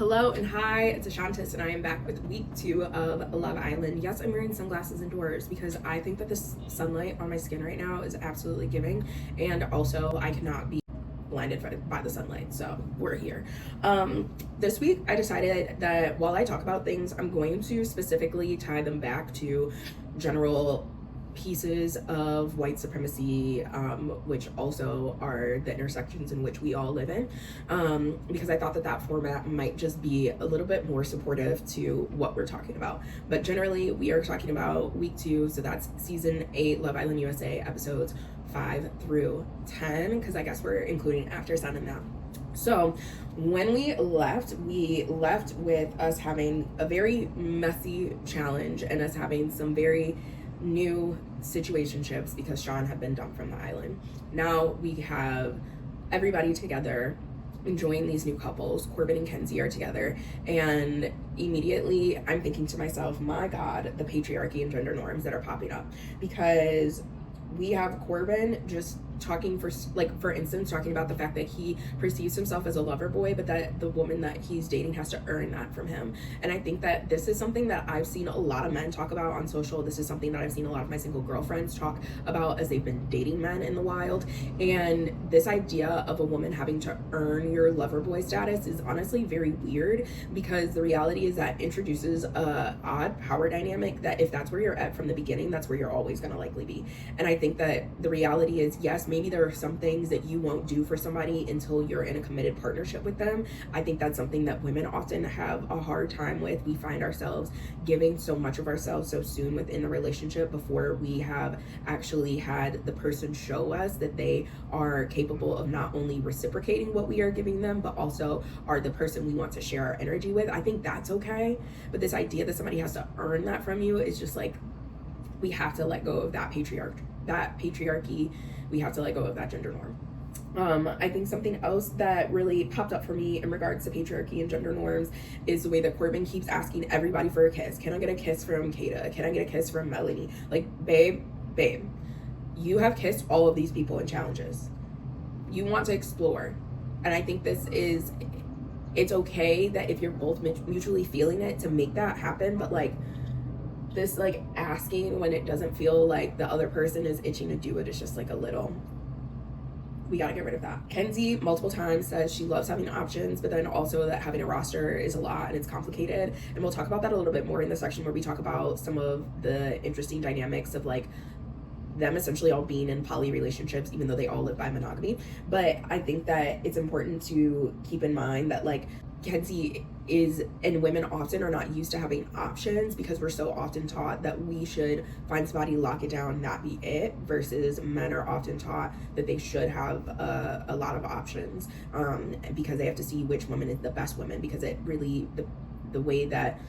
Hello and hi, it's Ashantis and I am back with week 2 of Love Island. Yes, I'm wearing sunglasses indoors because I think that this sunlight on my skin right now is absolutely giving, and also I cannot be blinded by the sunlight, so we're here. This week I decided that while I talk about things, I'm going to specifically tie them back to general pieces of white supremacy, which also are the intersections in which we all live in, because I thought that that format might just be a little bit more supportive to what we're talking about. But generally, we are talking about week 2, so that's season 8 Love Island USA episodes 5 through 10, because I guess we're including After Sun in that. So when we left with us having a very messy challenge and us having some very new situationships because Sean had been dumped from the island. Now we have everybody together enjoying these new couples. Corbin and Kenzie are together, and immediately I'm thinking to myself, my God, the patriarchy and gender norms that are popping up, because we have Corbin just talking for instance, talking about the fact that he perceives himself as a lover boy, but that the woman that he's dating has to earn that from him. And I think that this is something that I've seen a lot of men talk about on social. This is something that I've seen a lot of my single girlfriends talk about as they've been dating men in the wild. And this idea of a woman having to earn your lover boy status is honestly very weird, because the reality is that introduces a odd power dynamic that if that's where you're at from the beginning, that's where you're always going to likely be. And I think that the reality is, yes, maybe there are some things that you won't do for somebody until you're in a committed partnership with them. I think that's something that women often have a hard time with. We find ourselves giving so much of ourselves so soon within the relationship before we have actually had the person show us that they are capable of not only reciprocating what we are giving them, but also are the person we want to share our energy with. I think that's okay. But this idea that somebody has to earn that from you is just like, we have to let go of that patriarchy. We have to let go of that gender norm. I think something else that really popped up for me in regards to patriarchy and gender norms is the way that Corbin keeps asking everybody for a kiss. Can I get a kiss from Kata? Can I get a kiss from Melanie? Like, babe, you have kissed all of these people in challenges. You want to explore. And I think it's okay that if you're both mutually feeling it to make that happen, but this asking when it doesn't feel like the other person is itching to do it is just a little, we gotta get rid of that. Kenzie multiple times says she loves having options, but then also that having a roster is a lot and it's complicated. And we'll talk about that a little bit more in the section where we talk about some of the interesting dynamics of them essentially all being in poly relationships, even though they all live by monogamy. But I think that it's important to keep in mind that Kenzie and women often are not used to having options, because we're so often taught that we should find somebody, lock it down, that be it, versus men are often taught that they should have a lot of options, because they have to see which woman is the best woman, because it really, the way that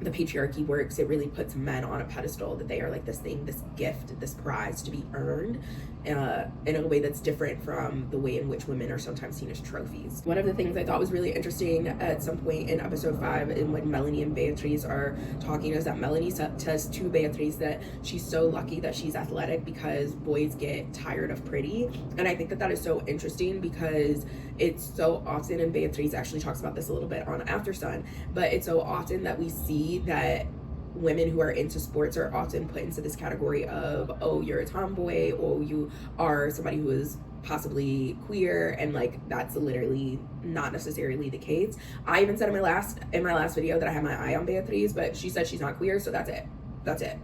the patriarchy works, it really puts men on a pedestal, that they are this thing, this gift, this prize to be earned, in a way that's different from the way in which women are sometimes seen as trophies. One of the things I thought was really interesting at some point in episode 5, and when Melanie and Beatrice are talking, is that Melanie says to Beatrice that she's so lucky that she's athletic because boys get tired of pretty. And I think that is so interesting, because it's so often, and Beatrice actually talks about this a little bit on After Sun, but it's so often that we see that women who are into sports are often put into this category of, oh, you're a tomboy, or you are somebody who is possibly queer, and that's literally not necessarily the case. I even said in my last video that I had my eye on Beatrice, but she said she's not queer, so that's it.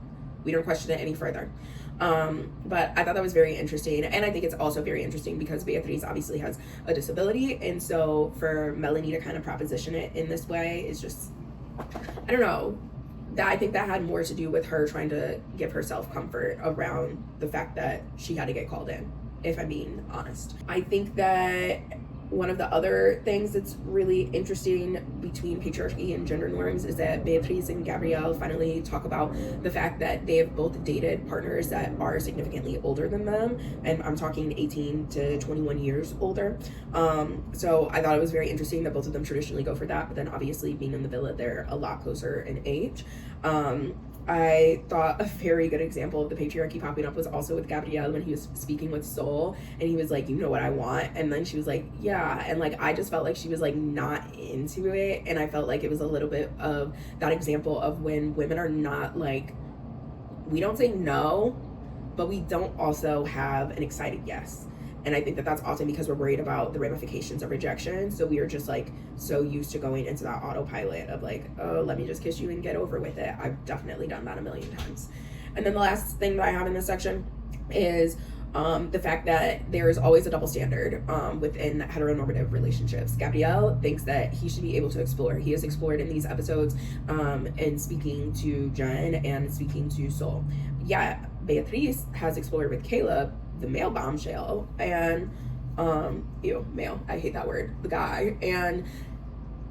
We don't question it any further. But I thought that was very interesting, and I think it's also very interesting because Beatrice obviously has a disability, and so for Melanie to kind of proposition it in this way is just, I don't know, that I think that had more to do with her trying to give herself comfort around the fact that she had to get called in, if I'm being honest. I think that one of the other things that's really interesting between patriarchy and gender norms is that Beatrice and Gabrielle finally talk about the fact that they have both dated partners that are significantly older than them, and I'm talking 18 to 21 years older. So I thought it was very interesting that both of them traditionally go for that, but then obviously being in the villa, they're a lot closer in age. I thought a very good example of the patriarchy popping up was also with Gabrielle when he was speaking with Soul, and he was like, you know what I want? And then she was like, yeah. And like, I just felt like she was like not into it. And I felt like it was a little bit of that example of when women are not like, we don't say no, but we don't also have an excited yes. And I think that that's often because we're worried about the ramifications of rejection. So we are just like so used to going into that autopilot of like, oh, let me just kiss you and get over with it. I've definitely done that a million times. And then the last thing that I have in this section is the fact that there is always a double standard within heteronormative relationships. Gabrielle thinks that he should be able to explore. He has explored in these episodes and speaking to Jen and speaking to Soul. Yeah, Beatrice has explored with Caleb, the male bombshell, and male, I hate that word, the guy, and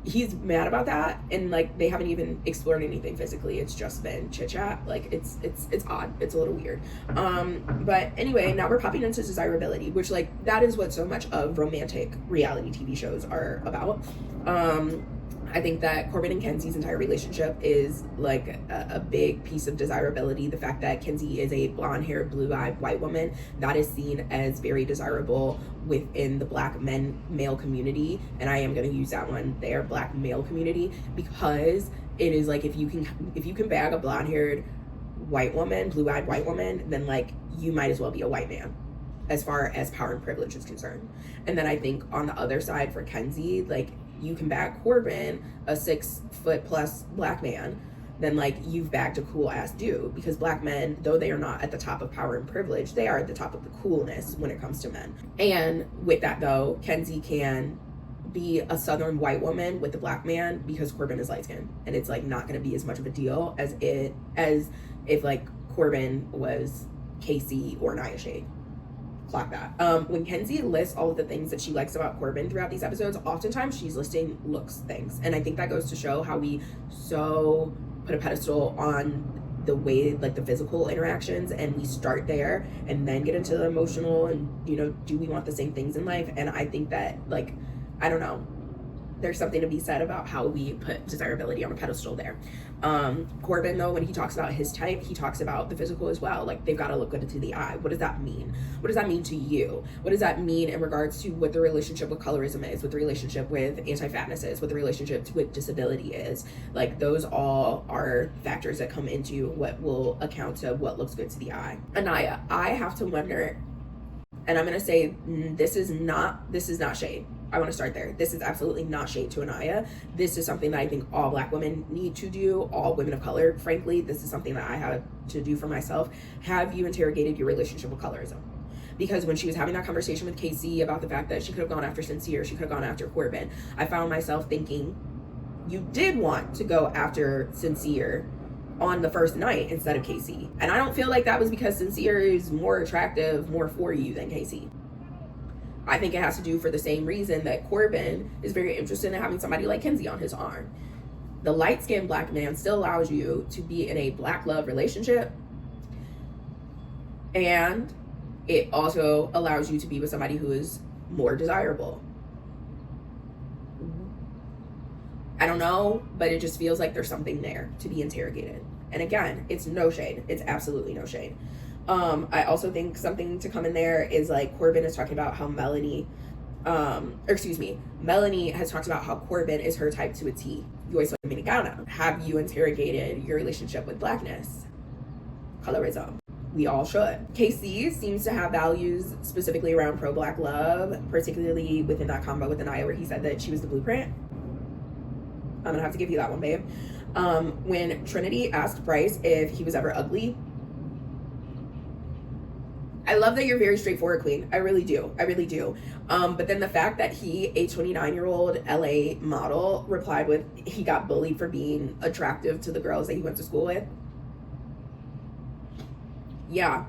he's mad about that, and like they haven't even explored anything physically. It's just been chit chat. Like it's odd, it's a little weird. But anyway, now we're popping into desirability, which like that is what so much of romantic reality TV shows are about. I think that Corbin and Kenzie's entire relationship is like a big piece of desirability. The fact that Kenzie is a blonde-haired, blue-eyed white woman, that is seen as very desirable within the black male community. And I am going to use that one there, black male community, because it is like if you can bag a blonde-haired white woman, blue-eyed white woman, then like you might as well be a white man as far as power and privilege is concerned. And then I think on the other side for Kenzie, like you can bag Corbin, a 6 foot plus black man, then like you've bagged a cool ass dude, because black men, though they are not at the top of power and privilege, they are at the top of the coolness when it comes to men. And with that though, Kenzie can be a southern white woman with the black man because Corbin is light skinned, and it's like not going to be as much of a deal as if like Corbin was Casey or Nia Shade. Clock that. When Kenzie lists all of the things that she likes about Corbin throughout these episodes, oftentimes she's listing looks things. And I think that goes to show how we so put a pedestal on the way, like the physical interactions, and we start there and then get into the emotional and, you know, do we want the same things in life? And I think that, like, I don't know, there's something to be said about how we put desirability on a pedestal there. Corbin, though, when he talks about his type, he talks about the physical as well. Like, they've got to look good to the eye. What does that mean? What does that mean to you? What does that mean in regards to what the relationship with colorism is, what the relationship with anti-fatness is, what the relationship with disability is? Like, those all are factors that come into what will account to what looks good to the eye. Anaya, I have to wonder, and I'm going to say this is not shade. I want to start there. This is absolutely not shade to Anaya. This is something that I think all black women need to do, all women of color. Frankly, this is something that I had to do for myself. Have you interrogated your relationship with colorism? Because when she was having that conversation with Casey about the fact that she could have gone after Sincere, she could have gone after Corbin, I found myself thinking, you did want to go after Sincere on the first night instead of Casey. And I don't feel like that was because Sincere is more attractive, more for you than Casey. I think it has to do for the same reason that Corbin is very interested in having somebody like Kenzie on his arm. The light-skinned black man still allows you to be in a black love relationship, and it also allows you to be with somebody who is more desirable. I don't know, but it just feels like there's something there to be interrogated. And again, it's no shade. It's absolutely no shade. I also think something to come in there is like Corbin is talking about how Melanie has talked about how Corbin is her type to a T. Yo soy dominicana. Have you interrogated your relationship with blackness? Colorism. We all should. KC seems to have values specifically around pro-black love, particularly within that combo with Anaya where he said that she was the blueprint. I'm gonna have to give you that one, babe. When Trinity asked Bryce if he was ever ugly, I love that you're very straightforward, queen. I really do. But then the fact that he, a 29-year-old LA model, replied with he got bullied for being attractive to the girls that he went to school with. Yeah.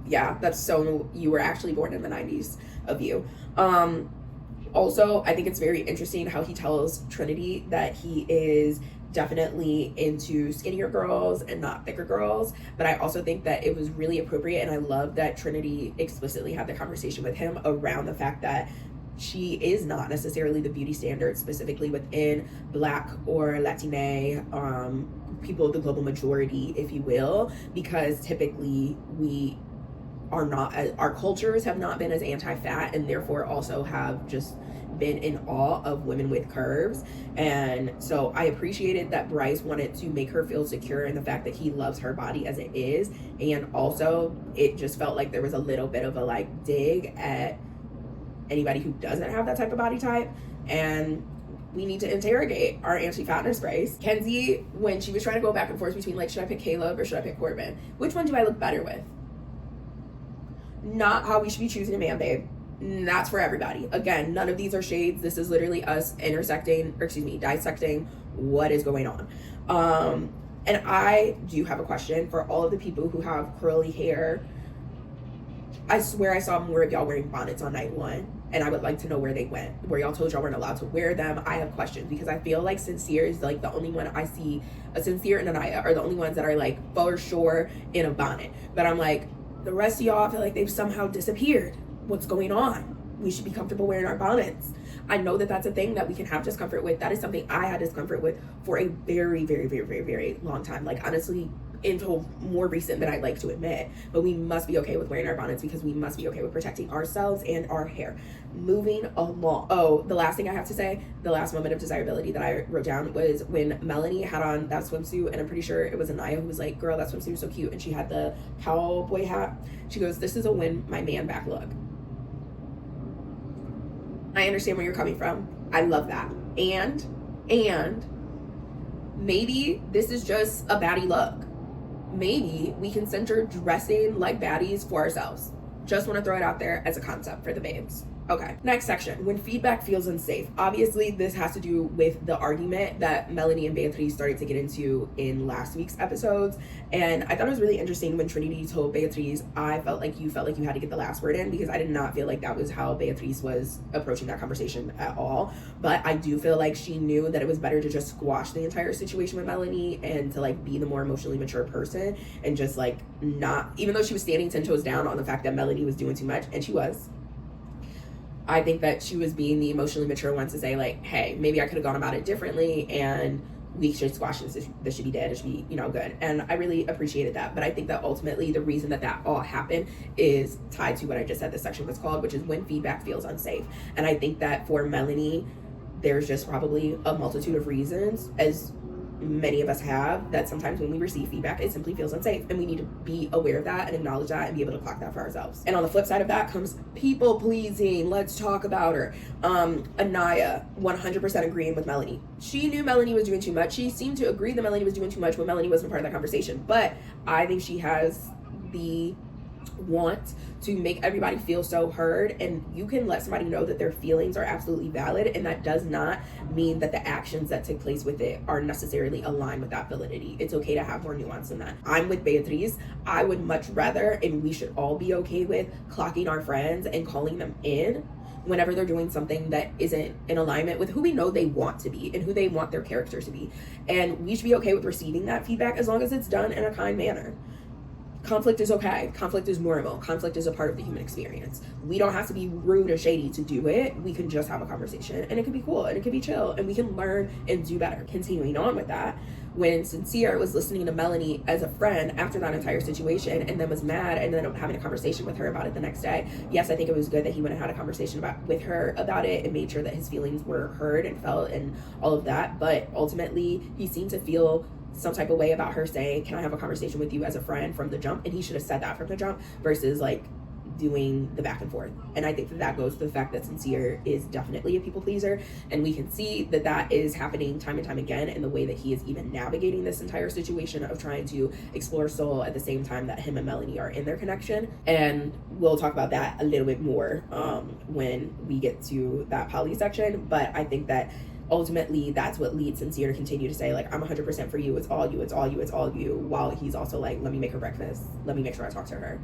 Yeah, that's so, you were actually born in the 90s of you. Also, I think it's very interesting how he tells Trinity that he is definitely into skinnier girls and not thicker girls, but I also think that it was really appropriate, and I love that Trinity explicitly had the conversation with him around the fact that she is not necessarily the beauty standard, specifically within Black or Latine people of the global majority, if you will, because typically we are not, our cultures have not been as anti-fat, and therefore also have just been in awe of women with curves. And so I appreciated that Bryce wanted to make her feel secure in the fact that he loves her body as it is. And also it just felt like there was a little bit of a like dig at anybody who doesn't have that type of body type. And we need to interrogate our anti-fatness Bryce. Kenzie, when she was trying to go back and forth between like, should I pick Caleb or should I pick Corbin? Which one do I look better with? Not how we should be choosing a man, babe. That's for everybody. Again, none of these are shades. This is literally us dissecting what is going on. And I do have a question for all of the people who have curly hair. I swear I saw more of y'all wearing bonnets on night one, and I would like to know where they went, where y'all told y'all weren't allowed to wear them. I have questions because I feel like Sincere is like the only one I see. A Sincere and Anaya are the only ones that are like for sure in a bonnet. But I'm like, the rest of y'all feel like they've somehow disappeared. What's going on? We should be comfortable wearing our bonnets. I know that that's a thing that we can have discomfort with. That is something I had discomfort with for a very, very, very, very, very long time. Like honestly, until more recent than I'd like to admit. But we must be okay with wearing our bonnets because we must be okay with protecting ourselves and our hair. Moving along. Oh, the last thing I have to say, the last moment of desirability that I wrote down was when Melanie had on that swimsuit, and I'm pretty sure it was Anaya who was like, girl, that swimsuit is so cute. And she had the cowboy hat. She goes, this is a win my man back look. I understand where you're coming from. I love that. And maybe this is just a baddie look. Maybe we can center dressing like baddies for ourselves. Just want to throw it out there as a concept for the babes. Okay, next section, when feedback feels unsafe. Obviously, this has to do with the argument that Melanie and Beatrice started to get into in last week's episodes. And I thought it was really interesting when Trinity told Beatrice, I felt like you had to get the last word in, because I did not feel like that was how Beatrice was approaching that conversation at all. But I do feel like she knew that it was better to just squash the entire situation with Melanie and to like be the more emotionally mature person and just like not, even though she was standing 10 toes down on the fact that Melanie was doing too much, and she was. I think that she was being the emotionally mature one to say like, hey, maybe I could have gone about it differently and we should squash this. This should be dead. It should be, good. And I really appreciated that. But I think that ultimately the reason that all happened is tied to what I just said this section was called, which is when feedback feels unsafe. And I think that for Melanie, there's just probably a multitude of reasons, as many of us have, that sometimes when we receive feedback, it simply feels unsafe, and we need to be aware of that and acknowledge that and be able to clock that for ourselves. And on the flip side of that comes people pleasing. Let's talk about her. Anaya 100% agreeing with Melanie. She knew Melanie was doing too much. She seemed to agree that Melanie was doing too much when Melanie wasn't part of that conversation, but I think she has the want to make everybody feel so heard, and you can let somebody know that their feelings are absolutely valid, and that does not mean that the actions that take place with it are necessarily aligned with that validity. It's okay to have more nuance than that. I'm with Beatrice. I would much rather, and we should all be okay with, clocking our friends and calling them in whenever they're doing something that isn't in alignment with who we know they want to be and who they want their characters to be. And we should be okay with receiving that feedback as long as it's done in a kind manner. Conflict is okay. Conflict is normal. Conflict is a part of the human experience. We don't have to be rude or shady to do it. We can just have a conversation, and it can be cool, and it can be chill, and we can learn and do better. Continuing on with that, when Sincere was listening to Melanie as a friend after that entire situation and then was mad and then having a conversation with her about it the next day, yes, I think it was good that he went and had a conversation with her about it and made sure that his feelings were heard and felt and all of that. But ultimately, he seemed to feel some type of way about her saying, can I have a conversation with you as a friend, from the jump? And he should have said that from the jump versus like doing the back and forth. And I think that goes to the fact that Sincere is definitely a people pleaser, and we can see that is happening time and time again in the way that he is even navigating this entire situation of trying to explore soul at the same time that him and Melanie are in their connection. And we'll talk about that a little bit more when we get to that poly section. But I think that ultimately that's what leads Sincere to continue to say like, I'm 100% for you, it's all you, it's all you, it's all you, while he's also like, let me make her breakfast, let me make sure I talk to her.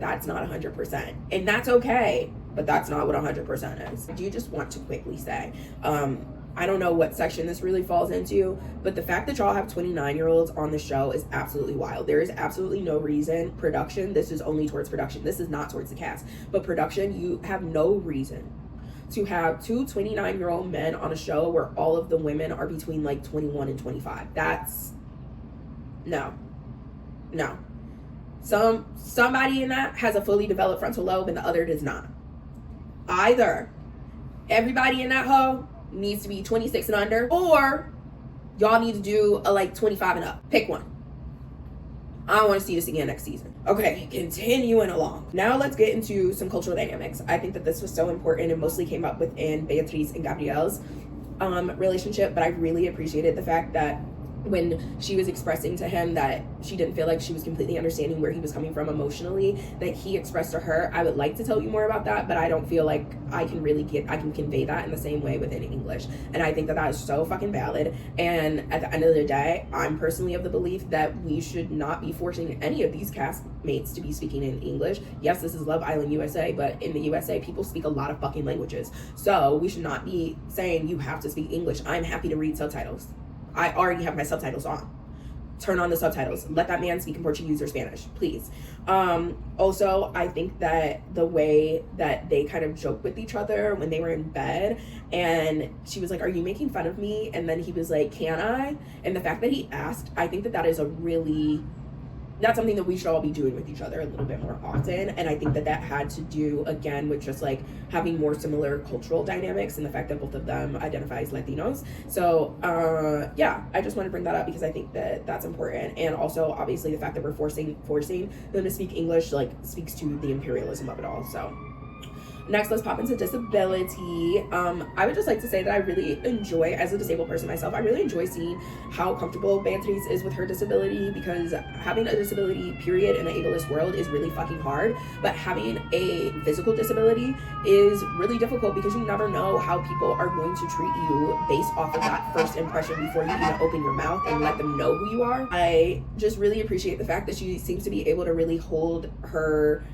That's not 100%, and that's okay, but that's not what 100% is. I do just want to quickly say, I don't know what section this really falls into, but the fact that y'all have 29-year-olds on the show is absolutely wild. There is absolutely no reason. Production, this is only towards production, this is not towards the cast, but production, you have no reason to have two 29-year-old men on a show where all of the women are between like 21 and 25. That's no. Somebody in that has a fully developed frontal lobe and the other does not. Either everybody in that hoe needs to be 26 and under, or y'all need to do a like 25 and up. Pick one. I don't want to see this again next season. Okay, continuing along. Now let's get into some cultural dynamics. I think that this was so important and mostly came up within Beatriz and Gabriel's relationship, but I really appreciated the fact that when she was expressing to him that she didn't feel like she was completely understanding where he was coming from emotionally, that he expressed to her, I would like to tell you more about that, but I don't feel like I can convey that in the same way within English. And I think that that is so fucking valid. And at the end of the day, I'm personally of the belief that we should not be forcing any of these castmates to be speaking in English. Yes, this is Love Island USA, but in the USA, people speak a lot of fucking languages. So we should not be saying you have to speak English. I'm happy to read subtitles. I already have my subtitles on. Turn on the subtitles. Let that man speak in Portuguese or Spanish, please. Also, I think that the way that they kind of joked with each other when they were in bed, and she was like, "Are you making fun of me?" And then he was like, "Can I?" And the fact that he asked, I think that that is that's something that we should all be doing with each other a little bit more often. And I think that that had to do, again, with just like having more similar cultural dynamics and the fact that both of them identify as Latinos. So yeah, I just want to bring that up because I think that that's important. And also obviously the fact that we're forcing them to speak English like speaks to the imperialism of it all. So next, let's pop into disability. I would just like to say that I really enjoy, as a disabled person myself, I really enjoy seeing how comfortable Beatriz is with her disability, because having a disability, period, in an ableist world is really fucking hard. But having a physical disability is really difficult because you never know how people are going to treat you based off of that first impression before you even open your mouth and let them know who you are. I just really appreciate the fact that she seems to be able to really hold her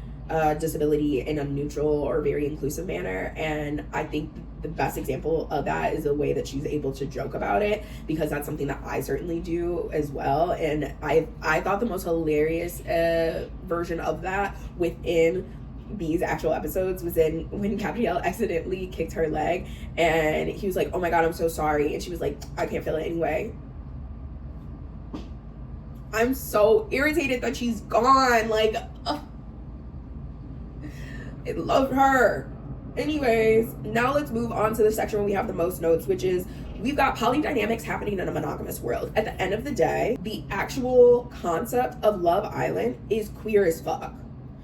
disability in a neutral or very inclusive manner. And I think the best example of that is the way that she's able to joke about it, because that's something that I certainly do as well. And I thought the most hilarious version of that within these actual episodes was when Gabrielle accidentally kicked her leg and he was like, "Oh my god, I'm so sorry," and she was like, "I can't feel it anyway." I'm so irritated that she's gone. Like, I love her. Anyways, now let's move on to the section where we have the most notes, which is we've got polydynamics happening in a monogamous world. At the end of the day, the actual concept of Love Island is queer as fuck,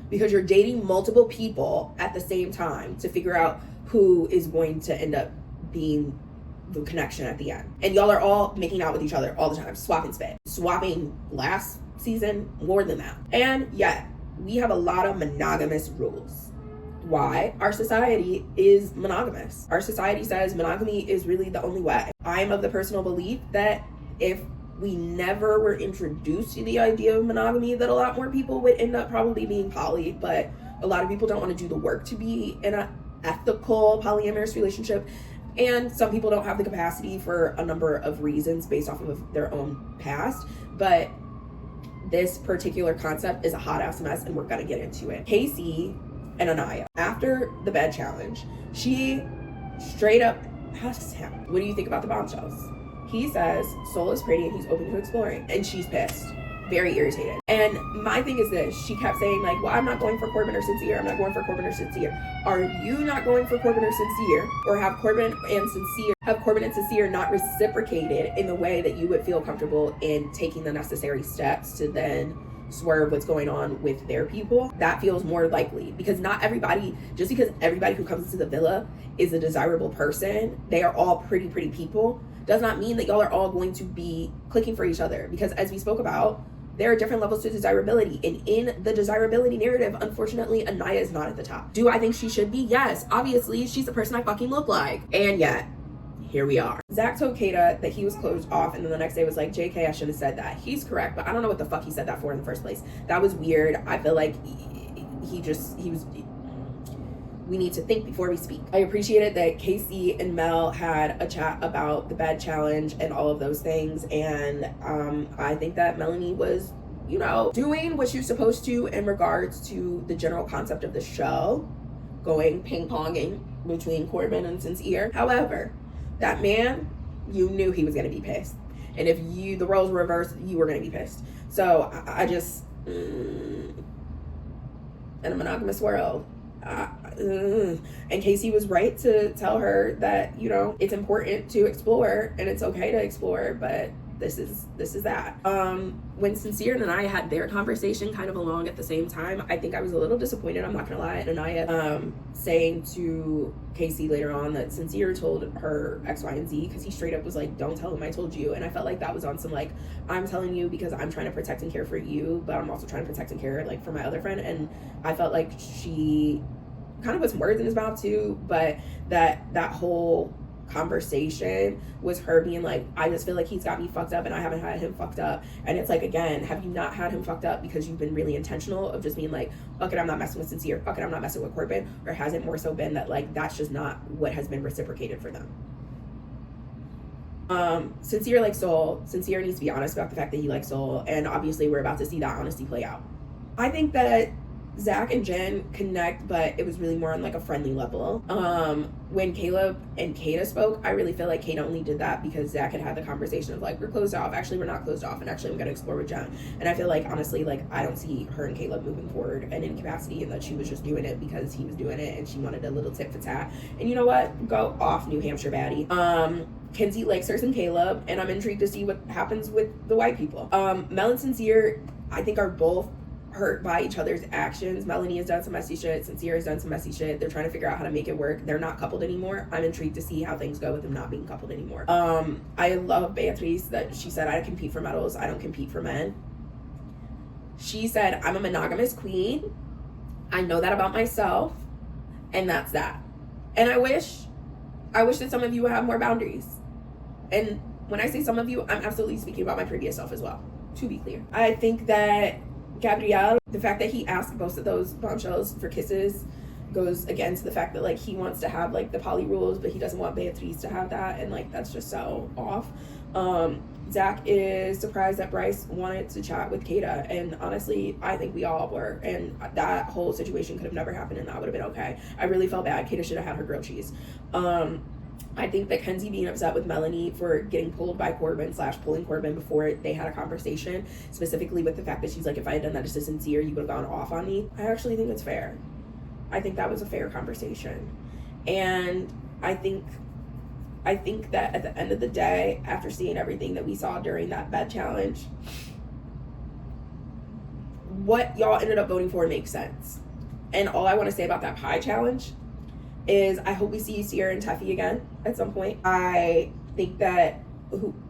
because you're dating multiple people at the same time to figure out who is going to end up being the connection at the end. And y'all are all making out with each other all the time, swapping spit. Swapping last season more than that. And yet, we have a lot of monogamous rules. Why? Our society is monogamous. Our society says monogamy is really the only way. I'm of the personal belief that if we never were introduced to the idea of monogamy, that a lot more people would end up probably being poly, but a lot of people don't want to do the work to be in an ethical polyamorous relationship. And some people don't have the capacity for a number of reasons based off of their own past. But this particular concept is a hot ass mess, and we're gonna get into it. Casey and Anaya, after the bed challenge, she straight up asks him, "What do you think about the bombshells?" He says Soul is pretty and he's open to exploring, and she's pissed, very irritated. And my thing is this, she kept saying like, "Well, I'm not going for Corbin or Sincere, I'm not going for Corbin or Sincere." Are you not going for Corbin or Sincere? Or have Corbin and Sincere not reciprocated in the way that you would feel comfortable in taking the necessary steps to then swerve what's going on with their people? That feels more likely, because not everybody, just because everybody who comes into the villa is a desirable person, they are all pretty people, does not mean that y'all are all going to be clicking for each other. Because as we spoke about, there are different levels to desirability, and in the desirability narrative, unfortunately, Anaya is not at the top. Do I think she should be? Yes, obviously, she's the person I fucking look like. And yet, here we are. Zach told Kata that he was closed off, and then the next day was like, "JK, I shouldn't have said that." He's correct, but I don't know what the fuck he said that for in the first place. That was weird. I feel like we need to think before we speak. I appreciated that Casey and Mel had a chat about the bed challenge and all of those things, and I think that Melanie was, doing what she was supposed to in regards to the general concept of the show. going ping-ponging between Corbin and Sincere. However, that man, you knew he was going to be pissed. And if the roles were reversed, you were going to be pissed. So I just, in a monogamous world, and Casey was right to tell her that, you know, it's important to explore and it's okay to explore, but this is that. When Sincere and Anaya had their conversation kind of along at the same time, I think I was a little disappointed, I'm not gonna lie. And Anaya saying to Casey later on that Sincere told her X, Y, and Z, because he straight up was like, don't tell him I told you. And I felt like that was on some like, I'm telling you because I'm trying to protect and care for you, but I'm also trying to protect and care like for my other friend. And I felt like she kind of put some words in his mouth too, but that whole conversation was her being like, I just feel like he's got me fucked up and I haven't had him fucked up. And it's like, again, have you not had him fucked up because you've been really intentional of just being like, fuck it, I'm not messing with Sincere, fuck it, I'm not messing with Corbin? Or has it more so been that like that's just not what has been reciprocated for them? Sincere likes Soul. Sincere needs to be honest about the fact that he likes Soul, and obviously we're about to see that honesty play out. I think that Zach and Jen connect, but it was really more on like a friendly level. When Caleb and Kata spoke, I really feel like Kata only did that because Zach had the conversation of like, we're closed off, actually we're not closed off, and actually I'm gonna explore with Jen. And I feel like honestly, like I don't see her and Caleb moving forward and in capacity, and that she was just doing it because he was doing it and she wanted a little tit for tat. And you know what, go off, New Hampshire baddie. Kenzie likes her some Caleb, and I'm intrigued to see what happens with the white people. Mel and Sincere, I think, are both hurt by each other's actions. Melanie has done some messy shit, Sincere has done some messy shit. They're trying to figure out how to make it work. They're not coupled anymore. I'm intrigued to see how things go with them not being coupled anymore. I love Beatrice that she said, I compete for medals, I don't compete for men. She said, I'm a monogamous queen, I know that about myself, and that's that. And I wish that some of you would have more boundaries. And when I say some of you, I'm absolutely speaking about my previous self as well, to be clear. I think that Gabrielle, the fact that he asked both of those bombshells for kisses goes again to the fact that like he wants to have like the poly rules, but he doesn't want Beatrice to have that, and like that's just so off. Zach is surprised that Bryce wanted to chat with Kata, and honestly I think we all were, and that whole situation could have never happened and that would have been okay. I really felt bad. Kata should have had her grilled cheese. I think that Kenzie being upset with Melanie for getting pulled by Corbin / pulling Corbin before they had a conversation, specifically with the fact that she's like, if I had done that to Sincere, you would have gone off on me. I actually think it's fair. I think that was a fair conversation. And I think that at the end of the day, after seeing everything that we saw during that bed challenge, what y'all ended up voting for makes sense. And all I want to say about that pie challenge is I hope we see Sierra and Teffy again at some point. I think that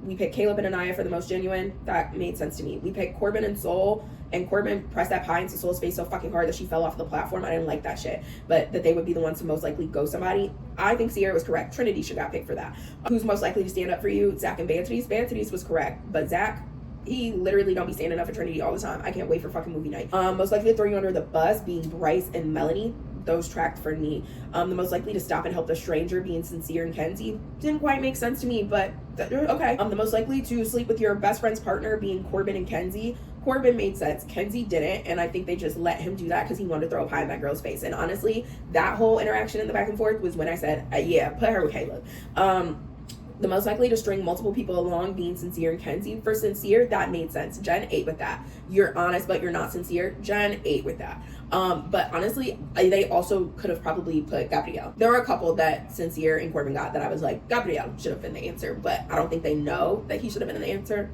we picked Caleb and Anaya for the most genuine. That made sense to me. We picked Corbin and Soul, and Corbin pressed that pie into Soul's face so fucking hard that she fell off the platform. I didn't like that shit. But that they would be the ones to most likely go somebody. I think Sierra was correct. Trinity should got picked for that. Who's most likely to stand up for you? Zach and Beatrice. Beatrice was correct, but Zach, he literally don't be standing up for Trinity all the time. I can't wait for fucking movie night. Most likely to throw you under the bus being Bryce and Melanie. Those tracked for me. The most likely to stop and help the stranger being Sincere and Kenzie didn't quite make sense to me, but okay. The most likely to sleep with your best friend's partner being Corbin and Kenzie. Corbin made sense. Kenzie didn't, and I think they just let him do that because he wanted to throw a pie in that girl's face. And honestly, that whole interaction in the back and forth was when I said, yeah, put her with Caleb. The most likely to string multiple people along being Sincere and Kenzie. For Sincere, that made sense. Jen ate with that. You're honest, but you're not sincere. Jen ate with that. But honestly, they also could have probably put Gabrielle. There were a couple that Sincere and Corbin got that I was like, Gabrielle should have been the answer, but I don't think they know that he should have been the answer.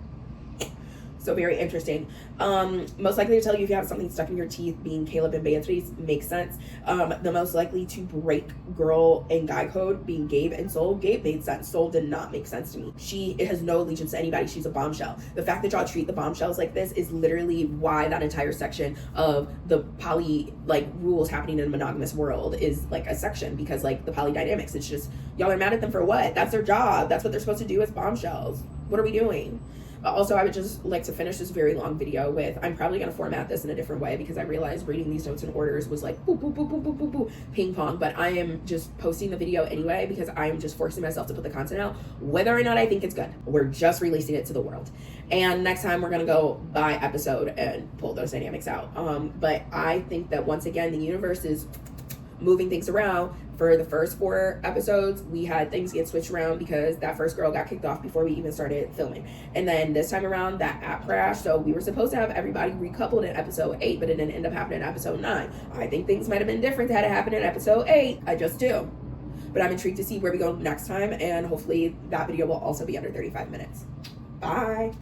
So very interesting. Most likely to tell you if you have something stuck in your teeth being Caleb and Beatrice makes sense. The most likely to break girl and guy code being Gabe and Soul. Gabe made sense. Soul did not make sense to me. It has no allegiance to anybody. She's a bombshell. The fact that y'all treat the bombshells like this is literally why that entire section of the poly like rules happening in a monogamous world is like a section, because like the poly dynamics, it's just y'all are mad at them for what? That's their job. That's what they're supposed to do as bombshells. What are we doing? Also, I would just like to finish this very long video with, I'm probably going to format this in a different way because I realized reading these notes and orders was like boop, boop, boop, boop, boop, boop, boop, ping pong. But I am just posting the video anyway because I am just forcing myself to put the content out, whether or not I think it's good. We're just releasing it to the world. And next time we're going to go by episode and pull those dynamics out. But I think that once again, the universe is moving things around. For the first 4 episodes, we had things get switched around because that first girl got kicked off before we even started filming. And then this time around, that app crashed, so we were supposed to have everybody recoupled in episode 8, but it didn't end up happening in episode 9. I think things might have been different had it happened in episode 8. I just do. But I'm intrigued to see where we go next time, and hopefully that video will also be under 35 minutes. Bye.